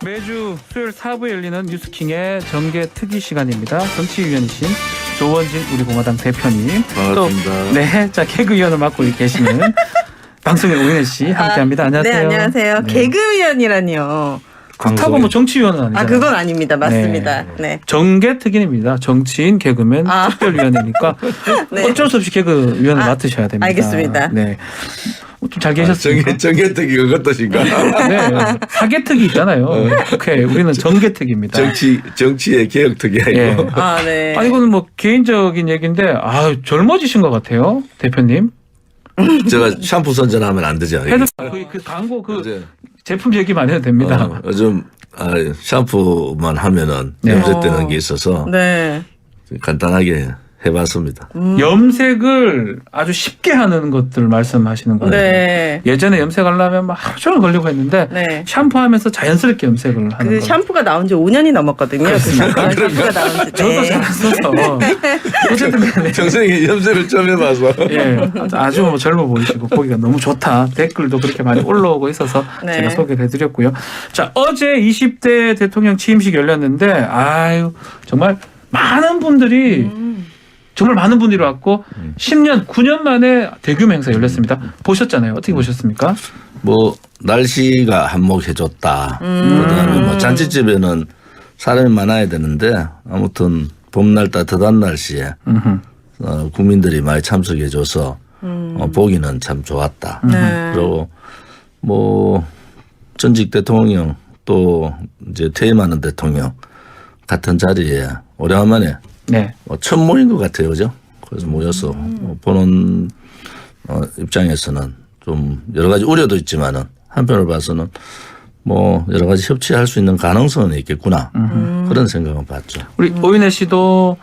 매주 수요일 4부에 열리는 뉴스킹의 정계 특위 시간입니다. 정치위원이신 조원진 우리 공화당 대표님, 반갑습니다. 또 네, 자 개그위원을 맡고 계시는 방송의 오인혜 씨 함께합니다. 안녕하세요. 네, 안녕하세요. 네. 개그위원이라니요. 그렇다고 뭐 정치위원은 아니잖아요. 아, 그건 아닙니다. 맞습니다. 네. 정계 특위입니다. 정치인 개그맨 특별위원회니까 네. 어쩔 수 없이 개그위원을 맡으셔야 됩니다. 알겠습니다. 네. 좀 잘 계셨습니까? 정계특위 그것 뜻인가? 네. 사개특위 있잖아요. 국회 우리는 정계특위입니다. 정치의 개혁특위 아니고. 예. 아, 네. 아니 이거는 뭐 개인적인 얘기인데 젊어지신 것 같아요, 대표님. 제가 샴푸 선전하면 안 되죠. 해도 그 광고 그 제품 얘기만 해도 됩니다. 요즘 샴푸만 하면은 네. 염색되는 게 있어서 네. 간단하게 해봤습니다. 염색을 아주 쉽게 하는 것들 말씀하시는 거예요. 네. 예전에 염색하려면 막 하루 종일 걸리고 했는데 네. 샴푸하면서 자연스럽게 염색을 하는 그 거예요. 샴푸가 나온 지 5년이 넘었거든요. 그 샴푸가 나온 지. 저도 잘 안 써서 어쨌든 간에 평생에 염색을 좀 해봐서. 예, 아주 뭐 젊어 보이시고 보기가 너무 좋다. 댓글도 그렇게 많이 올라오고 있어서 네. 제가 소개를 해드렸고요. 자, 어제 20대 대통령 취임식 열렸는데 아유 정말 많은 분들이 정말 많은 분들이 왔고 10년, 9년 만에 대규모 행사 열렸습니다. 보셨잖아요. 어떻게 보셨습니까? 뭐 날씨가 한몫해줬다. 그다음에 뭐 잔치집에는 사람이 많아야 되는데 아무튼 봄날 따뜻한 날씨에 국민들이 많이 참석해줘서 보기는 참 좋았다. 네. 그리고 뭐 전직 대통령 또 이제 퇴임하는 대통령 같은 자리에 오래간만에 네. 처음 모인 것 같아요, 그죠? 그래서 모여서 보는 입장에서는 좀 여러 가지 우려도 있지만은 한편으로 봐서는 뭐 여러 가지 협치할 수 있는 가능성은 있겠구나 그런 생각은 봤죠. 우리 오윤혜 씨도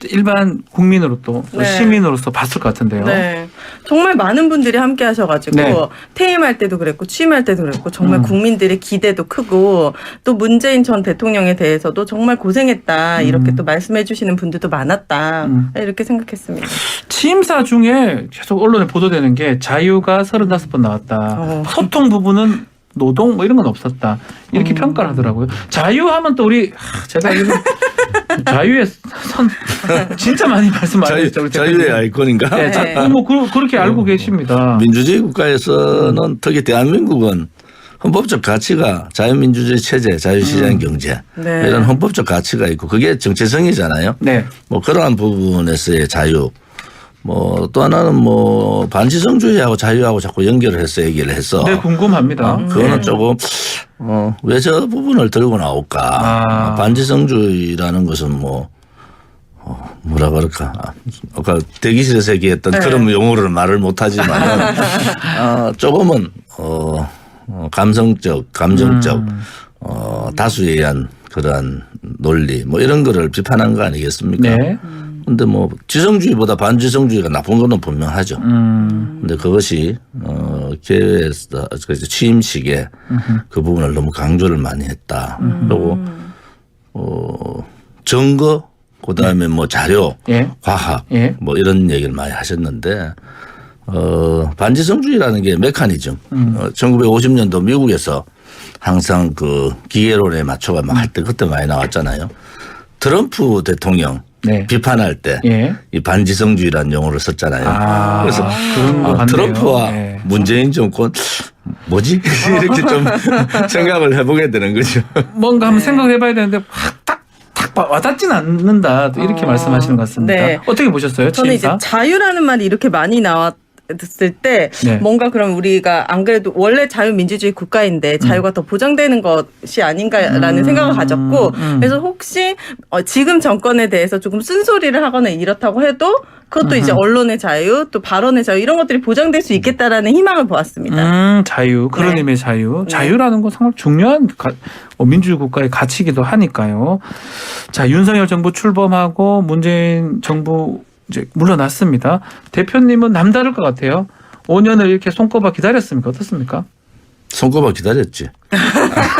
일반 국민으로 또 네. 시민으로서 봤을 것 같은데요. 네. 정말 많은 분들이 함께 하셔가지고 네. 퇴임할 때도 그랬고 취임할 때도 그랬고 정말 국민들의 기대도 크고 또 문재인 전 대통령에 대해서도 정말 고생했다 이렇게 또 말씀해 주시는 분들도 많았다 이렇게 생각했습니다. 취임사 중에 계속 언론에 보도되는 게 자유가 35번 나왔다. 소통 부분은 노동 뭐 이런 건 없었다. 이렇게 평가를 하더라고요. 자유하면 또 우리 제가 이거 자유의 선 진짜 많이 말씀 많이 했죠. 우리 자유의 대표님. 아이콘인가? 네, 뭐 그렇게 알고 계십니다. 민주주의 국가에서는 특히 대한민국은 헌법적 가치가 자유민주주의 체제, 자유시장 경제 네. 이런 헌법적 가치가 있고 그게 정체성이잖아요. 네. 뭐 그러한 부분에서의 자유. 뭐 또 하나는 뭐 반지성주의하고 자유하고 자꾸 연결을 해서 얘기를 해서 네, 궁금합니다. 그거는 네. 조금 왜 저 부분을 들고 나올까? 반지성주의라는 것은 뭐 뭐라 그럴까? 아까 대기실에서 얘기했던 그런 용어를 말을 못하지만 조금은 감정적 다수에 의한 그러한 논리 뭐 이런 거를 비판한 거 아니겠습니까? 네. 근데 뭐 지성주의보다 반지성주의가 나쁜 거는 분명하죠. 근데 그것이 개회에서 취임식에 그 부분을 너무 강조를 많이 했다. 그리고 증거 그다음에 뭐 자료, 예. 과학 예. 뭐 이런 얘기를 많이 하셨는데 반지성주의라는 게 메커니즘. 1950년도 미국에서 항상 그 기계론에 맞춰가 막 할 때 그때 많이 나왔잖아요. 트럼프 대통령 네. 비판할 때 이 반지성주의라는 용어를 썼잖아요. 그래서 그런 거 같네요. 트럼프와 네. 문재인 정권 뭐지? 이렇게 좀 생각을 해보게 되는 거죠. 뭔가 한번 생각해봐야 되는데 딱 와닿진 않는다. 또 이렇게 말씀하시는 것 같습니다. 네. 어떻게 보셨어요? 저는 이제 취임사? 자유라는 말이 이렇게 많이 나왔을 때 네. 뭔가 그럼 우리가 안 그래도 원래 자유민주주의 국가인데 자유가 더 보장되는 것이 아닌가라는 생각을 가졌고 그래서 혹시 지금 정권에 대해서 조금 쓴소리를 하거나 이렇다고 해도 그것도 이제 언론의 자유 또 발언의 자유 이런 것들이 보장될 수 있겠다라는 희망을 보았습니다. 자유. 그런 네. 의미의 자유. 네. 자유라는 건 정말 중요한 민주주의 국가의 가치이기도 하니까요. 자, 윤석열 정부 출범하고 문재인 정부 이제 물러났습니다. 대표님은 남다를 것 같아요. 5년을 이렇게 손꼽아 기다렸습니까? 어떻습니까? 손꼽아 기다렸지.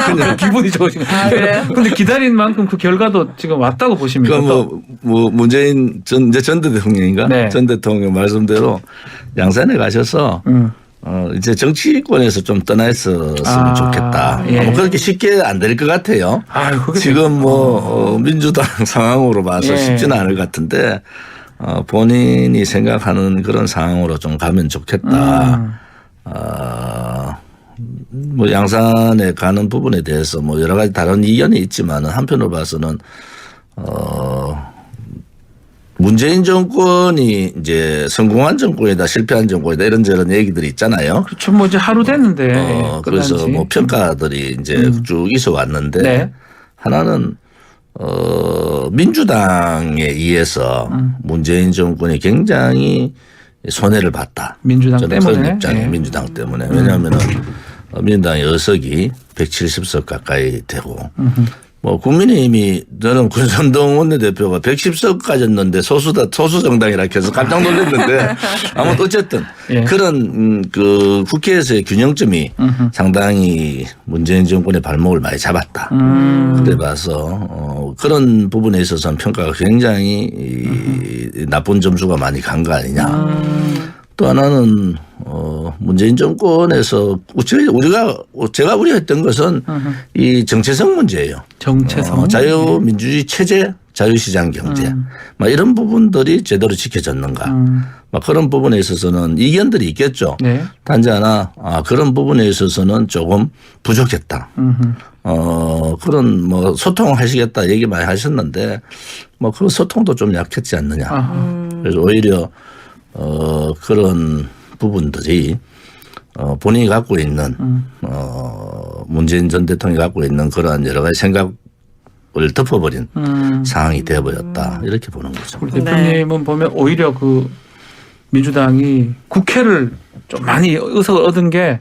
근데 기분이 좋으신 거예요. 그래요? 근데 기다린 만큼 그 결과도 지금 왔다고 보십니까? 뭐 문재인 전 대통령인가? 네. 전 대통령 말씀대로 양산에 가셔서 이제 정치권에서 좀 떠나 있었으면 좋겠다. 예. 뭐 그렇게 쉽게 안 될 것 같아요. 아유, 그게 지금 뭐 민주당 상황으로 봐서 예. 쉽지는 않을 것 같은데 본인이 생각하는 그런 상황으로 좀 가면 좋겠다. 뭐 양산에 가는 부분에 대해서 뭐 여러 가지 다른 이견이 있지만은 한편으로 봐서는 문재인 정권이 이제 성공한 정권이다, 실패한 정권이다 이런저런 얘기들이 있잖아요. 그렇죠. 뭐 이제 하루 됐는데. 그래서 끝난 지. 뭐 평가들이 이제 쭉 있어 왔는데 네. 하나는 민주당에 의해서 문재인 정권이 굉장히 손해를 봤다. 민주당 저는 때문에. 그런 입장이에요. 네. 민주당 때문에. 왜냐하면은 민주당의 의석이 170석 가까이 되고 뭐 국민의힘이 저는 군선동 원내대표가 110석까지였는데 소수 정당이라 해서 깜짝 놀랐는데 아무튼 어쨌든 예. 그런 그 국회에서의 균형점이 상당히 문재인 정권의 발목을 많이 잡았다. 그래 봐서 그런 부분에 있어서는 평가가 굉장히 나쁜 점수가 많이 간 거 아니냐. 또 하나는 문재인 정권에서 제가 우려했던 것은 이 정체성 문제예요. 정체성. 자유민주주의 체제, 자유시장 경제, 막 이런 부분들이 제대로 지켜졌는가. 막 그런 부분에 있어서는 이견들이 있겠죠. 네. 단지 하나 그런 부분에 있어서는 조금 부족했다. 그런 뭐 소통하시겠다 얘기 많이 하셨는데 뭐 그 소통도 좀 약했지 않느냐. 그래서 오히려 그런 부분들이 본인이 갖고 있는 문재인 전 대통령이 갖고 있는 그러한 여러 가지 생각을 덮어버린 상황이 되어버렸다 이렇게 보는 거죠. 우리 대표님은 보면 오히려 그 민주당이 국회를 좀 많이 의석을 얻은 게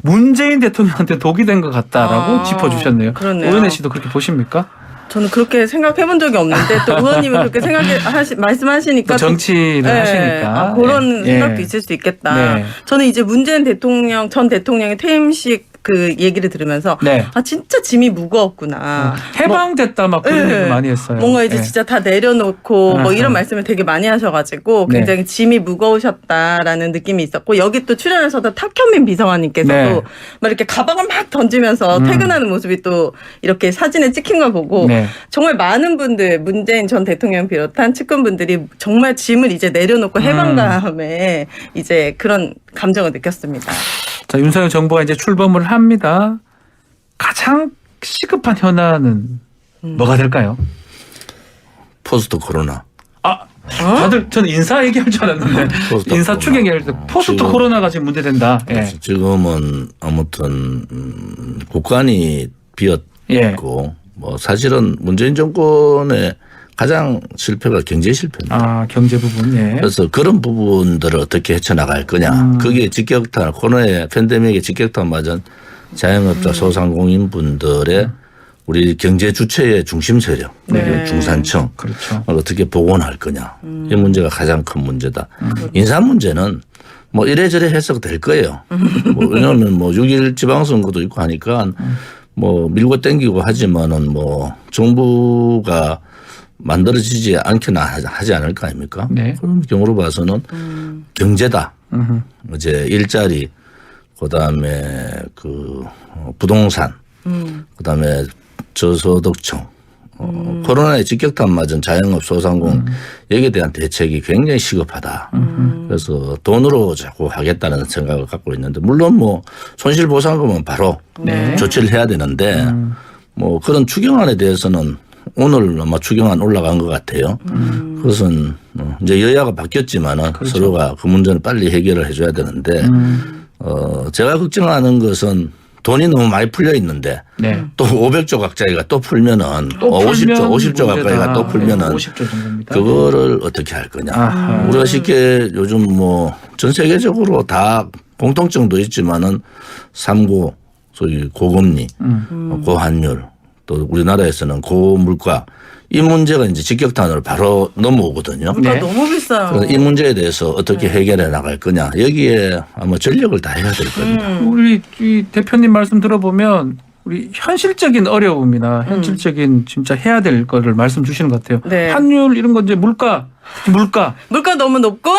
문재인 대통령한테 독이 된 것 같다라고 짚어주셨네요. 그렇네요. 오은혜 씨도 그렇게 보십니까? 저는 그렇게 생각해 본 적이 없는데 또 의원님이 그렇게 말씀하시니까 정치를 네. 하시니까 그런 예. 생각도 있을 수 있겠다. 네. 저는 이제 문재인 전 대통령의 퇴임식 그 얘기를 들으면서 네. 진짜 짐이 무거웠구나. 해방됐다 막 그런 네. 얘기 많이 했어요. 뭔가 이제 네. 진짜 다 내려놓고 뭐 아하. 이런 말씀을 되게 많이 하셔가지고 네. 굉장히 짐이 무거우셨다라는 느낌이 있었고 여기 또 출연하셨던 탁현민 비서관님께서도 네. 막 이렇게 가방을 막 던지면서 퇴근하는 모습이 또 이렇게 사진에 찍힌 걸 보고 네. 정말 많은 분들 문재인 전 대통령 비롯한 측근분들이 정말 짐을 이제 내려놓고 해방감에 이제 그런 감정을 느꼈습니다. 자, 윤석열 정부가 이제 출범을 합니다. 가장 시급한 현안은 뭐가 될까요? 포스트 코로나. 다들 저는 인사 얘기할 줄 알았는데 포스트 인사 코로나. 축 얘기할 때 포스트 지금- 코로나가 지금 문제된다. 예. 지금은 아무튼 국간이 비었고 예. 뭐 사실은 문재인 정권의 가장 실패가 경제 실패입니다. 경제 부분. 예. 그래서 그런 부분들을 어떻게 헤쳐나갈 거냐. 그게 직격탄, 코로나의 팬데믹의 직격탄 맞은 자영업자 소상공인분들의 우리 경제 주체의 중심 세력, 네. 중산층 그렇죠. 어떻게 복원할 거냐. 이 문제가 가장 큰 문제다. 인사 문제는 뭐 이래저래 해석될 거예요. 뭐 왜냐하면 뭐 6.1 지방선거도 있고 하니까 뭐 밀고 땡기고 하지만은 뭐 정부가 만들어지지 않게나 하지 않을 거 아닙니까? 네. 그런 경우로 봐서는 경제다. 이제 일자리, 그다음에 그 부동산, 그다음에 저소득층, 코로나의 직격탄 맞은 자영업 소상공 여기에 대한 대책이 굉장히 시급하다. 그래서 돈으로 자꾸 하겠다는 생각을 갖고 있는데 물론 뭐 손실보상금은 바로 네. 조치를 해야 되는데 뭐 그런 추경안에 대해서는 오늘 아마 추경안 올라간 것 같아요. 그것은 이제 여야가 바뀌었지만은 그렇죠. 서로가 그 문제를 빨리 해결을 해줘야 되는데 제가 걱정하는 것은 돈이 너무 많이 풀려 있는데 네. 또 500조 각자기가 또 풀면은 또 50조 가까이가 또 풀면은 50조 정도입니다. 그거를 어떻게 할 거냐. 아하. 우리가 쉽게 요즘 뭐 전 세계적으로 다 공통점도 있지만은 3고 소위 고금리, 고환율 또 우리나라에서는 고물가 이 문제가 이제 직격탄으로 바로 넘어오거든요. 물가 네. 너무 비싸요. 그래서 이 문제에 대해서 어떻게 해결해 나갈 거냐. 여기에 아마 전력을 다해야 될 겁니다. 우리 이 대표님 말씀 들어보면 우리 현실적인 어려움이나 현실적인 진짜 해야 될 거를 말씀 주시는 것 같아요. 네. 환율 이런 거 이제 물가 물가 너무 높고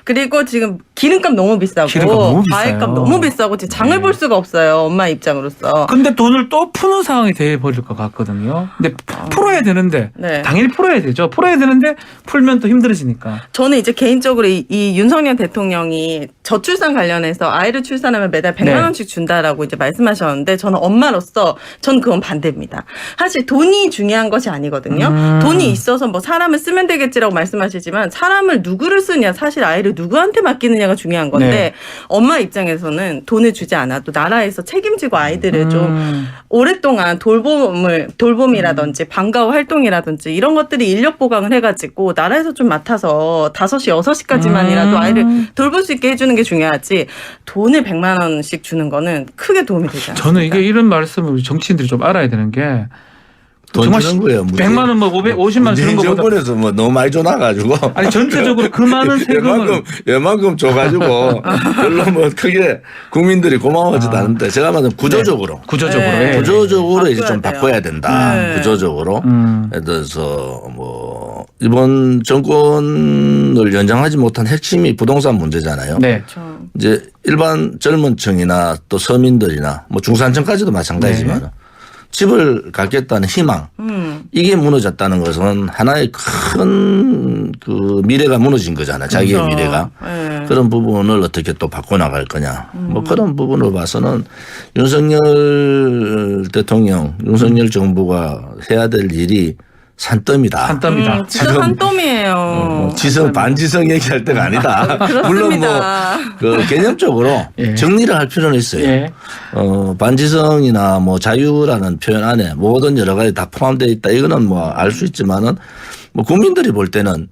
그리고 지금 기름값 너무 비싸고 기름값 너무 비싸요. 과일값 너무 비싸고 지금 장을 볼 수가 없어요. 엄마 입장으로서. 근데 돈을 또 푸는 상황이 돼 버릴 것 같거든요. 근데 풀어야 되는데 네. 당연히 풀어야 되죠. 풀어야 되는데 풀면 또 힘들어지니까. 저는 이제 개인적으로 이 윤석열 대통령이 저출산 관련해서 아이를 출산하면 매달 100만 네. 원씩 준다라고 이제 말씀하셨는데 저는 엄마로서 전 그건 반대입니다. 사실 돈이 중요한 것이 아니거든요. 돈이 있어서 뭐 사람을 쓰면 되겠지라고 말씀하시지만 사람을 누구를 쓰냐 사실 아이를 누구한테 맡기느냐가 중요한 건데 네. 엄마 입장에서는 돈을 주지 않아도 나라에서 책임지고 아이들을 좀 오랫동안 돌봄이라든지 방과후 활동이라든지 이런 것들이 인력 보강을 해가지고 나라에서 좀 맡아서 5시, 6시까지만이라도 아이를 돌볼 수 있게 해주는 게 중요하지 돈을 100만 원씩 주는 거는 크게 도움이 되지 않습니다. 저는 이게 이런 말씀을 우리 정치인들이 좀 알아야 되는 게 돈 정말 주는 거예요. 100만 원, 뭐 50만 원 주는 것보다 정권에서 뭐 너무 많이 줘놔가지고. 아니 전체적으로 그 많은 세금을 웬만큼 줘가지고 별로 뭐 크게 국민들이 고마워하지도 않는데 제가 말하는 구조적으로. 구조적으로 네. 예. 구조적으로 이제 좀 바꿔야 돼요. 바꿔야 된다. 네. 구조적으로. 그래서 뭐 이번 정권을 연장하지 못한 핵심이 부동산 문제잖아요. 네. 그렇죠. 이제 일반 젊은 층이나 또 서민들이나 뭐 중산층까지도 마찬가지지만 네. 집을 갖겠다는 희망 이게 무너졌다는 것은 하나의 큰 그 미래가 무너진 거잖아요. 자기의 그렇죠. 미래가. 네. 그런 부분을 어떻게 또 바꿔나갈 거냐. 뭐 그런 부분을 봐서는 윤석열 대통령, 윤석열 정부가 해야 될 일이 산더미다. 산더미다. 진짜 지금 산더미예요. 뭐 지성 반지성 얘기할 때가 아니다. 물론 뭐 그 개념적으로 예. 정리를 할 필요는 있어요. 예. 반지성이나 뭐 자유라는 표현 안에 모든 여러 가지 다 포함되어 있다. 이거는 뭐 알 수 있지만은 뭐 국민들이 볼 때는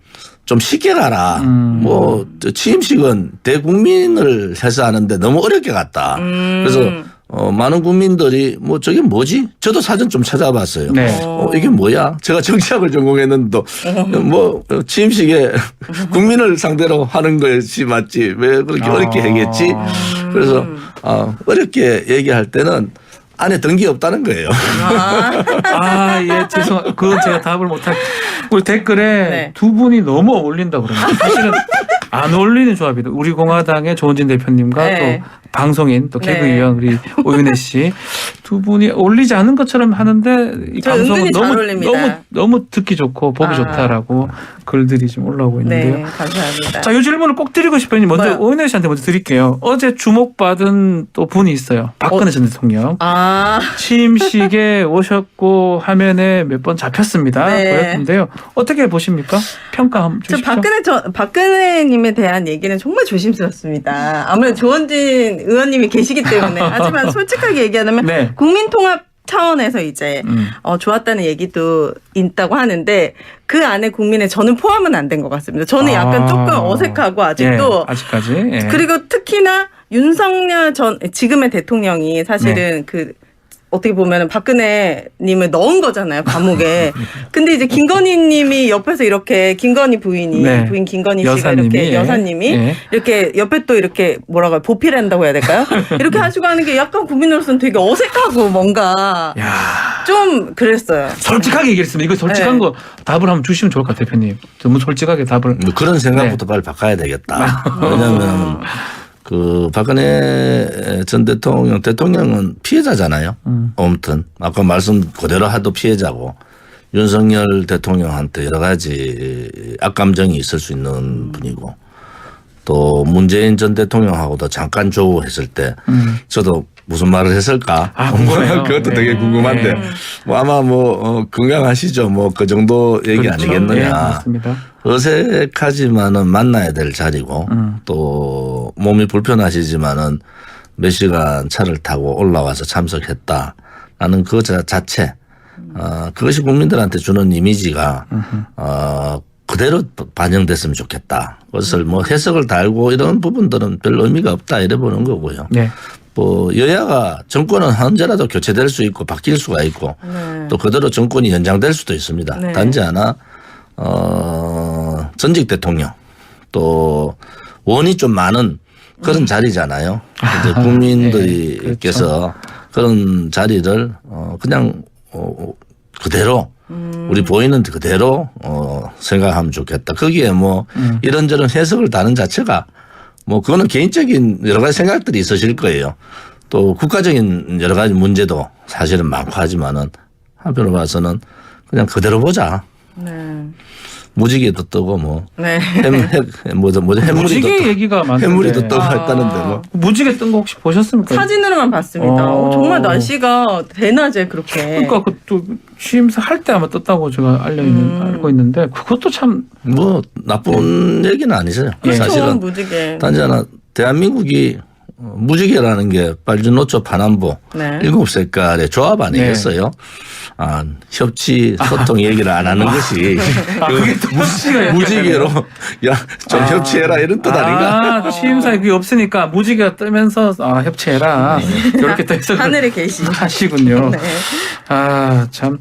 좀 쉽게 가라. 뭐 취임식은 대국민을 해서 하는데 너무 어렵게 갔다. 그래서 많은 국민들이 뭐 저게 뭐지? 저도 사전 좀 찾아봤어요. 네. 이게 뭐야? 제가 정치학을 전공했는데 뭐 취임식에 국민을 상대로 하는 것이 맞지 왜 그렇게 어렵게 얘기했지? 그래서 어렵게 얘기할 때는 안에 등기 없다는 거예요. 아, 예, 죄송합니다. 그건 제가 답을 못할. 우리 댓글에 네. 두 분이 너무 어울린다고 그러는데 사실은 안 어울리는 조합이다. 우리 공화당의 조원진 대표님과 네. 또 방송인 또 네. 개그위원 우리 오윤혜 씨 두 분이 어울리지 않은 것처럼 하는데 이 저 방송은 은근히 잘 어울립니다. 너무 듣기 좋고 보기 좋다라고 글들이 좀 올라오고 있는데요. 네, 감사합니다. 자, 이 질문을 꼭 드리고 싶어요. 먼저 뭐요? 오윤혜 씨한테 먼저 드릴게요. 어제 주목받은 또 분이 있어요. 박근혜 전 대통령. 취임식에 오셨고 화면에 몇 번 잡혔습니다. 네. 보였는데요. 어떻게 보십니까? 평가 한번 저 주십시오. 박근혜님에 대한 얘기는 정말 조심스럽습니다. 아무래도 조원진 의원님이 계시기 때문에 하지만 솔직하게 얘기하면 네. 국민통합 차원에서 이제 좋았다는 얘기도 있다고 하는데 그 안에 국민의 저는 포함은 안 된 것 같습니다. 저는 약간 조금 어색하고 아직도 예, 아직까지. 예. 그리고 특히나 윤석열 지금의 대통령이 사실은 그 어떻게 보면 박근혜님을 넣은 거잖아요, 감옥에. 근데 이제 김건희님이 옆에서 이렇게 김건희 부인이 네. 부인 김건희 씨가 여사님이, 이렇게 여사님이 예. 이렇게 옆에 또 이렇게 뭐라고 해요, 보필을 한다고 해야 될까요? 이렇게 하시고 하는 게 약간 국민으로서는 되게 어색하고 뭔가 야, 좀 그랬어요. 솔직하게 얘기했습니다. 이거 솔직한 네. 거 답을 한번 주시면 좋을 것 같아요, 대표님. 너무 솔직하게 답을. 뭐 그런 생각부터 빨리 바꿔야 되겠다. 왜냐하면 그 박근혜 전 대통령은 피해자잖아요. 아무튼 아까 말씀 그대로 하도 피해자고 윤석열 대통령한테 여러 가지 악감정이 있을 수 있는 분이고 또 문재인 전 대통령하고도 잠깐 조우했을 때 저도 무슨 말을 했을까? 궁금해요. 그것도 네. 되게 궁금한데 뭐 아마 뭐 건강하시죠. 뭐 그 정도 얘기 그렇죠. 아니겠느냐. 예, 맞습니다. 어색하지만은 만나야 될 자리고 또 몸이 불편하시지만은 몇 시간 차를 타고 올라와서 참석했다. 라는 그 자체 그것이 국민들한테 주는 이미지가 그대로 반영됐으면 좋겠다. 그것을 뭐 해석을 달고 이런 부분들은 별 의미가 없다 이래 보는 거고요. 네. 뭐 여야가 정권은 언제라도 교체될 수 있고 바뀔 수가 있고 또 그대로 정권이 연장될 수도 있습니다. 네. 단지 하나 전직 대통령 또 원이 좀 많은 그런 자리잖아요. 이제 국민들께서 그렇죠. 그런 자리를 그냥 그대로 우리 보이는 그대로 생각하면 좋겠다. 거기에 뭐 이런저런 해석을 다는 자체가 뭐 그거는 개인적인 여러 가지 생각들이 있으실 거예요. 또 국가적인 여러 가지 문제도 사실은 많고 하지만은 한편으로 봐서는 그냥 그대로 보자. 네. 무지개도 뜨고 뭐 네. 뭐죠 햇물이도 무지개 얘기가 많던데. 햇물이도 뜨고 했다는데 뭐. 무지개 뜬 거 혹시 보셨습니까? 사진으로만 봤습니다. 정말 날씨가 대낮에 그렇게. 그러니까 그또 취임사 할 때 아마 떴다고 제가 알고 있는데 그것도 참 뭐 나쁜 얘기는 아니죠. 그렇죠. 사실은 무지개. 단지 하나 대한민국이 무지개라는 게 빨주노초 파남보 네. 7색깔의 조합 아니겠어요? 아, 협치 소통 얘기를 안 하는 것이 그게 또 무지개로 야 좀 협치해라 이런 뜻 아닌가? 취임사에 그게 없으니까 무지개가 뜨면서 협치해라 이렇게 또 해석을 하늘에 계시. 하시군요. 네. 참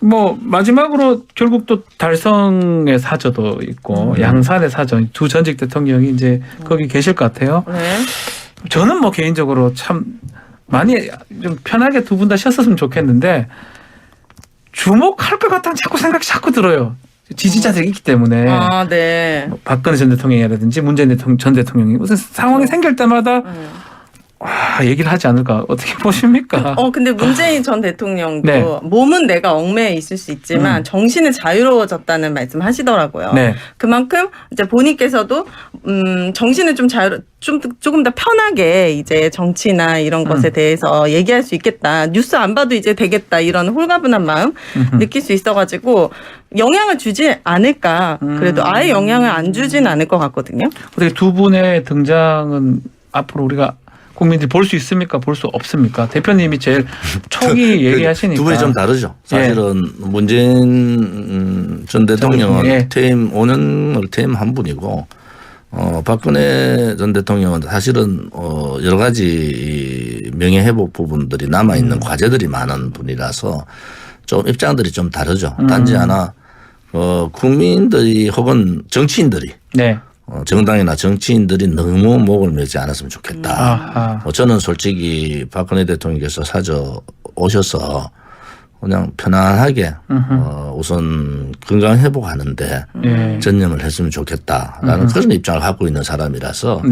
뭐 마지막으로 결국 또 달성의 사저도 있고 양산의 사저 두 전직 대통령이 이제 거기 계실 것 같아요. 네. 저는 뭐 개인적으로 참 많이 좀 편하게 두 분 다 쉬었으면 좋겠는데 주목할 것 같다는 생각이 자꾸 들어요. 지지자들이 있기 때문에. 아, 네. 뭐 박근혜 전 대통령이라든지 문재인 전 대통령이 무슨 상황이 생길 때마다 얘기를 하지 않을까 어떻게 보십니까? 근데 문재인 전 대통령도 네. 몸은 내가 얽매여 있을 수 있지만 정신은 자유로워졌다는 말씀 하시더라고요. 네. 그만큼 이제 본인께서도 정신을 조금 더 편하게 이제 정치나 이런 것에 대해서 얘기할 수 있겠다. 뉴스 안 봐도 이제 되겠다. 이런 홀가분한 마음 느낄 수 있어가지고 영향을 주지 않을까. 그래도 아예 영향을 안 주진 않을 것 같거든요. 어떻게 두 분의 등장은 앞으로 우리가 국민들이 볼 수 있습니까? 볼 수 없습니까? 대표님이 제일 초기 얘기하시니까. 두 분이 좀 다르죠. 사실은 문재인 전 대통령은 퇴임 5년을 퇴임한 분이고 박근혜 전 대통령은 사실은 여러 가지 명예회복 부분들이 남아있는 과제들이 많은 분이라서 좀 입장들이 좀 다르죠. 단지 하나 국민들이 혹은 정치인들이 정당이나 정치인들이 너무 목을 매지 않았으면 좋겠다. 저는 솔직히 박근혜 대통령께서 사저 오셔서 그냥 편안하게 우선 건강 회복하는데 전념을 했으면 좋겠다라는 그런 입장을 갖고 있는 사람이라서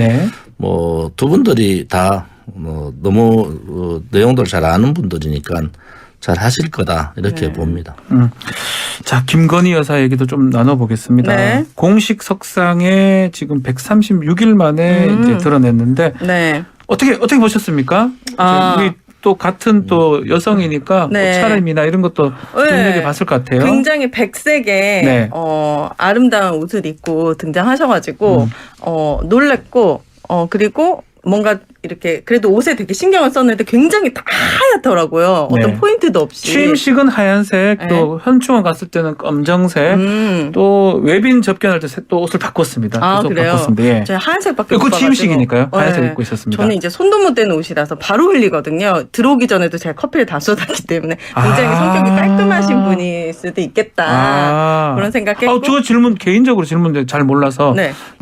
뭐 두 분들이 다 뭐 너무 내용들 잘 아는 분들이니까 잘 하실 거다 이렇게 봅니다. 자, 김건희 여사 얘기도 좀 나눠보겠습니다. 네. 공식 석상에 지금 136일 만에 이제 드러냈는데 어떻게 보셨습니까? 우리 또 같은 또 여성이니까 옷차림이나 이런 것도 눈여겨봤을 것 같아요. 굉장히 백색의 아름다운 옷을 입고 등장하셔가지고 놀랬고 그리고 뭔가 이렇게 그래도 옷에 되게 신경을 썼는데 굉장히 다 하얗더라고요. 어떤 포인트도 없이. 취임식은 하얀색, 또 현충원 갔을 때는 검정색, 또 외빈 접견할 때 또 옷을 바꿨습니다. 그래요? 바꿨습니다. 제가 하얀색밖에 못 그 봐가지고. 취임식이니까요. 하얀색 입고 있었습니다. 저는 이제 손도 못 대는 옷이라서 바로 흘리거든요. 들어오기 전에도 제가 커피를 다 쏟았기 때문에 굉장히 성격이 깔끔하신 분일 수도 있겠다. 그런 생각했고. 저 개인적으로 질문 잘 몰라서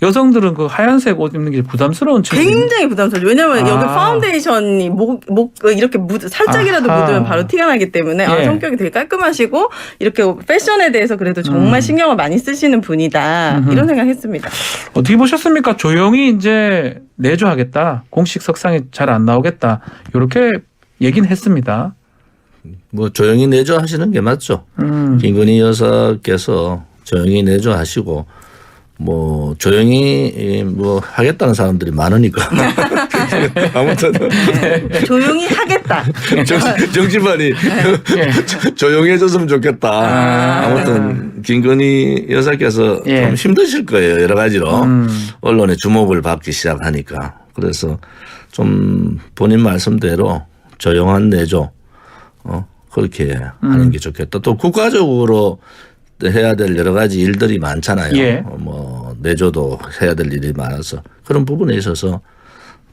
여성들은 그 하얀색 옷 입는 게 부담스러운 친구. 굉장히 부담스러워요. 왜냐하면 여기 파운데이션이 목 이렇게 살짝이라도 묻으면 바로 티가 나기 때문에 성격이 되게 깔끔하시고 이렇게 패션에 대해서 그래도 정말 신경을 많이 쓰시는 분이다. 이런 생각했습니다. 어떻게 보셨습니까? 조용히 이제 내조하겠다. 공식 석상에 잘 안 나오겠다. 이렇게 얘기는 했습니다. 뭐 조용히 내조하시는 게 맞죠. 김건희 여사께서 조용히 내조하시고 뭐 조용히 뭐 하겠다는 사람들이 많으니까 아무튼 조용히 하겠다. 정치판이 조용해졌으면 좋겠다. 아무튼 김건희 여사께서 좀 힘드실 거예요. 여러 가지로 언론의 주목을 받기 시작하니까. 그래서 좀 본인 말씀대로 조용한 내조 그렇게 하는 게 좋겠다. 또 국가적으로 해야 될 여러 가지 일들이 많잖아요. 뭐 내조도 해야 될 일이 많아서 그런 부분에 있어서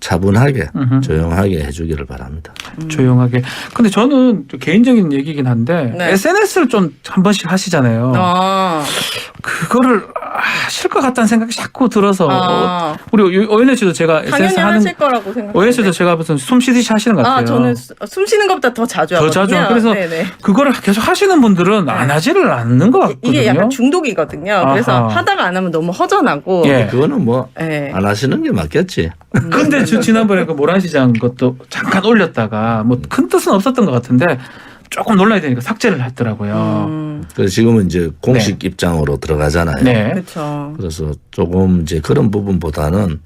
차분하게 조용하게 해주기를 바랍니다. 조용하게. 근데 저는 개인적인 얘기긴 한데 SNS를 좀 한 번씩 하시잖아요. 그거를 하실 것 같다는 생각이 자꾸 들어서 아. 우리 오연혜 씨도 제가 당연히 SNS 하는 하실 거라고 생각해요. 오연혜 씨도 제가 무슨 숨 쉬듯이 하시는 것 같아요. 저는 숨 쉬는 것보다 더 자주 더 하거든요. 자주. 그래서 네네. 그거를 계속 하시는 분들은 안 하지를 않는 것 같거든요. 이게 약간 중독이거든요. 그래서 아하. 하다가 안 하면 너무 허전하고. 예. 그거는 뭐 안 예. 하시는 게 맞겠지. 근데 저 지난번에 그 모란시장 것도 잠깐 올렸다가 뭐 큰 뜻은 없었던 것 같은데 조금 논란이 되니까 삭제를 했더라고요. 그래서 지금은 이제 공식 입장으로 들어가잖아요. 네. 그렇죠. 그래서 조금 이제 그런 부분보다는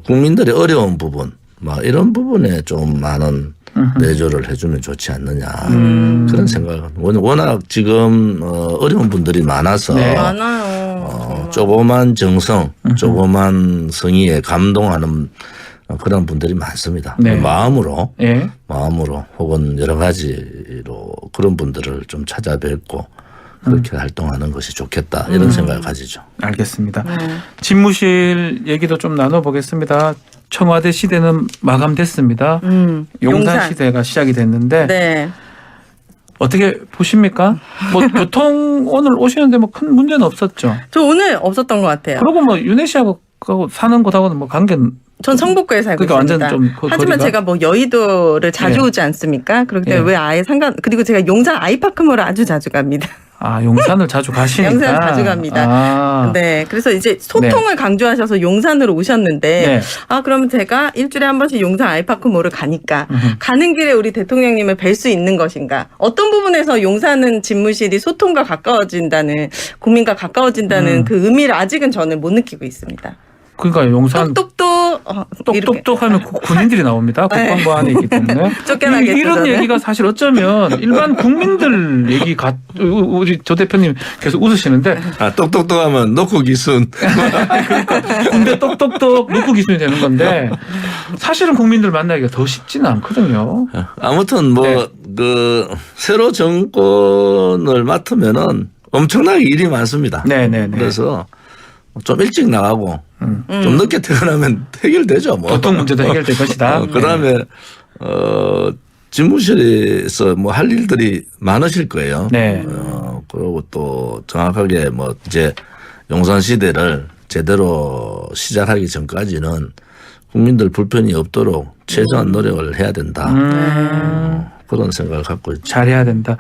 국민들의 어려운 부분, 막 이런 부분에 좀 많은 내조를 해주면 좋지 않느냐 그런 생각을. 워낙 지금 어려운 분들이 많아서 네. 많아요. 조그만 정성, 조그만 성의에 감동하는 그런 분들이 많습니다. 네. 마음으로 예. 혹은 여러 가지로 그런 분들을 좀 찾아뵙고 그렇게 활동하는 것이 좋겠다 이런 생각을 가지죠. 알겠습니다. 집무실 얘기도 좀 나눠보겠습니다. 청와대 시대는 마감됐습니다. 용산 시대가 시작이 됐는데 네. 어떻게 보십니까? 뭐 교통 오늘 오시는데 뭐 큰 문제는 없었죠. 저 오늘 없었던 것 같아요. 그리고 뭐 윤혜 씨하고 사는 곳하고는 뭐 관계는 전 성북구에 살고 그러니까 완전 있습니다. 좀 하지만 거리가? 제가 뭐 여의도를 자주 예. 오지 않습니까? 그렇기 때문에 예. 왜 아예 그리고 제가 용산 아이파크몰을 아주 자주 갑니다. 아 용산을 자주 가시니까. 용산 자주 갑니다. 아. 네. 그래서 이제 소통을 강조하셔서 용산으로 오셨는데 네. 그러면 제가 일주일에 한 번씩 용산 아이파크몰을 가니까 가는 길에 우리 대통령님을 뵐 수 있는 것인가? 어떤 부분에서 용산은 집무실이 소통과 가까워진다는 국민과 가까워진다는 그 의미를 아직은 저는 못 느끼고 있습니다. 그러니까 용산 똑똑똑 똑똑똑 하면 군인들이 나옵니다. 국방부 안에 있기 때문에. 쫓겨나겠죠, 이런 저는. 얘기가 사실 어쩌면 일반 국민들 얘기 우리 조 대표님 계속 웃으시는데 똑똑똑하면 놓고 기순. 군대 똑똑똑 놓고 기준이 되는 건데 사실은 국민들 만나기가 더 쉽지는 않거든요. 아무튼 뭐 네. 그 새로 정권을 맡으면은 엄청나게 일이 많습니다. 네네네. 그래서 좀 일찍 나가고 좀 늦게 퇴근하면 해결되죠. 뭐. 교통 문제도 해결될 것이다. 그다음에 집무실에서 뭐 할 일들이 많으실 거예요. 네. 그리고 또 정확하게 뭐 이제 용산 시대를 제대로 시작하기 전까지는 국민들 불편이 없도록 최소한 노력을 해야 된다. 그런 생각을 갖고 있죠. 잘해야 된다.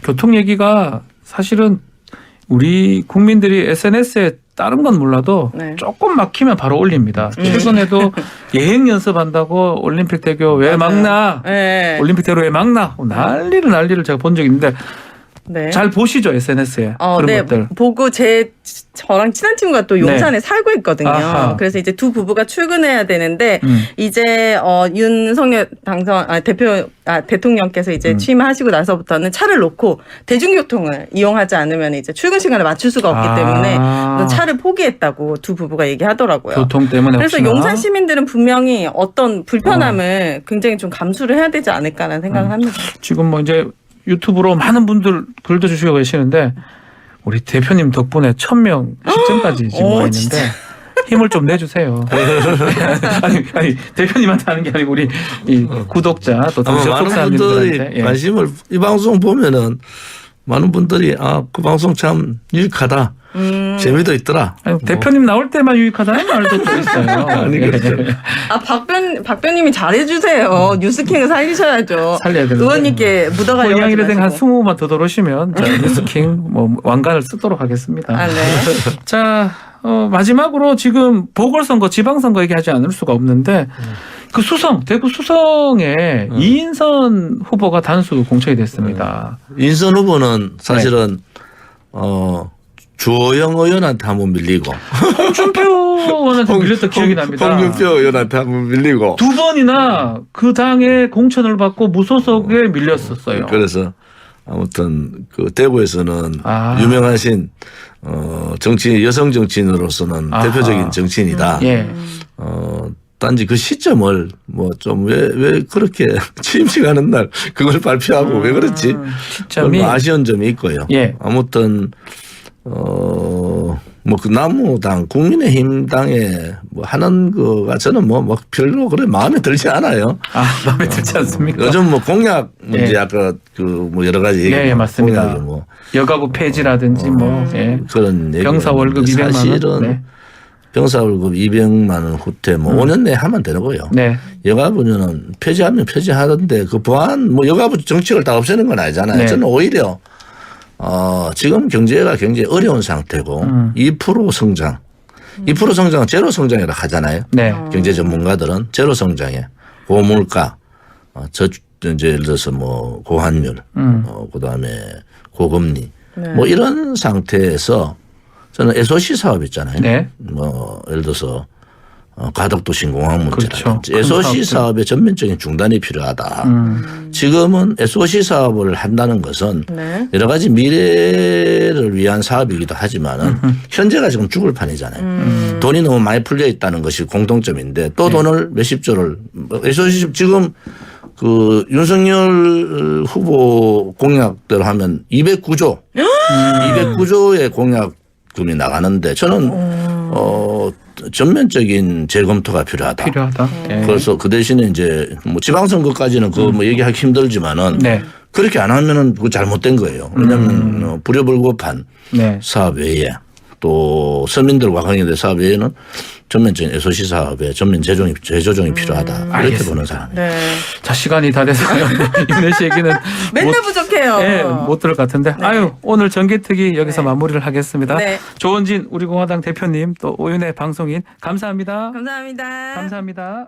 교통 얘기가 사실은 우리 국민들이 SNS에 다른 건 몰라도 네. 조금 막히면 바로 올립니다. 최근에도 예행 연습한다고 올림픽대교 왜 막나? 네. 올림픽대로 왜 막나? 난리를 제가 본 적이 있는데 네. 잘 보시죠 SNS에 그런 네, 것들. 보고 저랑 친한 친구가 또 용산에 살고 있거든요. 아하. 그래서 이제 두 부부가 출근해야 되는데 이제 윤석열 대통령께서 이제 취임하시고 나서부터는 차를 놓고 대중교통을 이용하지 않으면 이제 출근 시간을 맞출 수가 없기 때문에 차를 포기했다고 두 부부가 얘기하더라고요. 교통 때문에 그래서 혹시나. 용산 시민들은 분명히 어떤 불편함을 굉장히 좀 감수를 해야 되지 않을까라는 생각을 합니다. 지금 뭐 이제 유튜브로 많은 분들 글도 주시고 계시는데 우리 대표님 덕분에 1000명 시청까지 지금 와 있는데 힘을 좀 내주세요. 아니 대표님한테 하는 게 아니고 우리 이 구독자 또 아마 많은 접속사님들한테 분들이 관심을 이 방송 보면은 많은 분들이 그 방송 참 유익하다. 재미도 있더라. 아니, 대표님 나올 때만 유익하다는 말도 또 있어요. 아니, 그렇죠. 박변님이 잘해주세요. 뉴스킹을 살리셔야죠. 살려야 되는데. 의원님께 묻어가려고 하지 이양일에 한 마시고. 20만 더 들어오시면 뉴스킹 뭐 왕관을 쓰도록 하겠습니다. 네. 자 마지막으로 지금 보궐선거 지방선거 얘기하지 않을 수가 없는데 그 대구 수성에 이인선 후보가 단수 공천이 됐습니다. 인선 후보는 사실은 주호영 의원한테 한번 밀리고 홍준표 의원한테 밀렸던 기억이 납니다. 홍준표 의원한테 한번 밀리고 두 번이나 그 당에 공천을 받고 무소속에 밀렸었어요. 그래서 아무튼 그 대구에서는 아. 유명하신 여성 정치인으로서는 아하. 대표적인 정치인이다. 예. 단지 그 시점을 뭐 좀 왜 그렇게 취임식하는 날 그걸 발표하고 왜 그렇지? 시점이 뭐 아쉬운 점이 있고요. 예. 아무튼 뭐 그 나무당 국민의힘당에 뭐 하는 거가 저는 뭐 별로 그래 마음에 들지 않아요. 아, 마음에 들지 않습니까? 요즘 뭐 공약 문제 예. 아까 그 뭐 여러 가지 얘기 예, 맞습니다. 공약이 뭐 여가부 폐지라든지 뭐 예. 그런 얘기 병사 월급 200만 원. 사실은 네. 병사 월급 200만 원 후퇴 뭐 5년 내에 하면 되는 거예요. 네. 여가부는 폐지하면 폐지하던데 그 보안 뭐 여가부 정책을 다 없애는 건 아니잖아요. 네. 저는 오히려 지금 경제가 굉장히 어려운 상태고 2% 성장, 2% 성장은 제로 성장이라 하잖아요. 네. 경제 전문가들은 제로 성장에 고물가, 이제 예를 들어서 뭐 고환율, 그다음에 고금리, 네. 뭐 이런 상태에서 저는 SOC 사업 있잖아요. 네. 뭐 예를 들어서 가덕도 신공항 문제라든지 그렇죠. 큰 SOC 사업들. 사업의 전면적인 중단이 필요하다. 지금은 SOC 사업을 한다는 것은 네. 여러 가지 미래를 위한 사업이기도 하지만은 현재가 지금 죽을 판이잖아요. 돈이 너무 많이 풀려 있다는 것이 공통점인데 또 돈을 몇십조를 SOC 지금 그 윤석열 후보 공약대로 하면 209조 209조의 공약금이 나가는데 저는 전면적인 재검토가 필요하다. 필요하다. 예. 그래서 그 대신에 이제 뭐 지방선거까지는 그거 뭐 얘기하기 힘들지만은 네. 그렇게 안 하면은 그거 잘못된 거예요. 왜냐하면 불효불급한 네. 사업 외에 또 서민들과 관계된 사업 외에는 전면적인 SOC 사업에 전면 재조정이 필요하다. 이렇게 알겠습니다. 보는 사람이에요. 네. 자, 시간이 다 돼서 윤혜 씨 얘기는 맨날 부족해요. 예, 못 들을 것 같은데. 아유, 오늘 정기특위 여기서 네. 마무리를 하겠습니다. 네. 조은진 우리 공화당 대표님 또 오윤혜 방송인 감사합니다. 감사합니다. 감사합니다.